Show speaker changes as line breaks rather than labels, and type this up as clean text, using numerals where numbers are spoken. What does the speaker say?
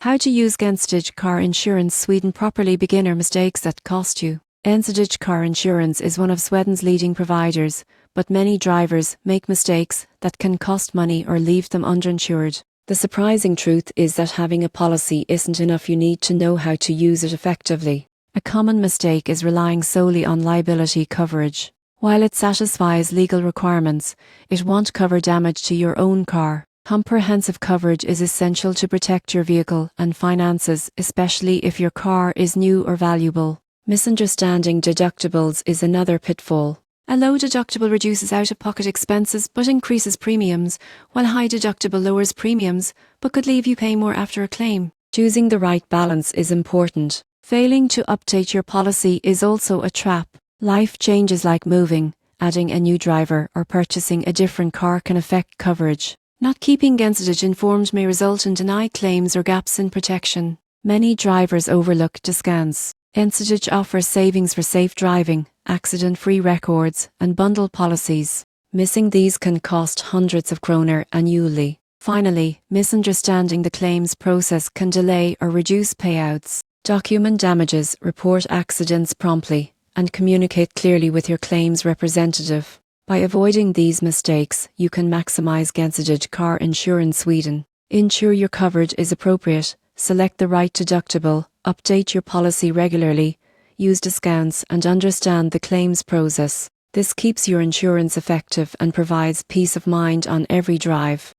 How to use Gjensidige car insurance Sweden properly. Beginner mistakes that cost you. Gjensidige car insurance is one of Sweden's leading providers, but many drivers make mistakes that can cost money or leave them underinsured. The surprising truth is that having a policy isn't enough. You need to know how to use it effectively. A common mistake is relying solely on liability coverage. While it satisfies legal requirements, it won't cover damage to your own car. Comprehensive coverage is essential to protect your vehicle and finances, especially if your car is new or valuable. Misunderstanding deductibles is another pitfall. A low deductible reduces out-of-pocket expenses but increases premiums, while high deductible lowers premiums but could leave you paying more after a claim. Choosing the right balance is important. Failing to update your policy is also a trap. Life changes like moving, adding a new driver, or purchasing a different car can affect coverage. Not keeping Gjensidige informed may result in denied claims or gaps in protection. Many drivers overlook discounts. Gjensidige offers savings for safe driving, accident-free records, and bundle policies. Missing these can cost hundreds of kroner annually. Finally, misunderstanding the claims process can delay or reduce payouts. Document damages, report accidents promptly, and communicate clearly with your claims representative. By avoiding these mistakes, you can maximize Gjensidige car insurance Sweden. Ensure your coverage is appropriate, select the right deductible, update your policy regularly, use discounts, and understand the claims process. This keeps your insurance effective and provides peace of mind on every drive.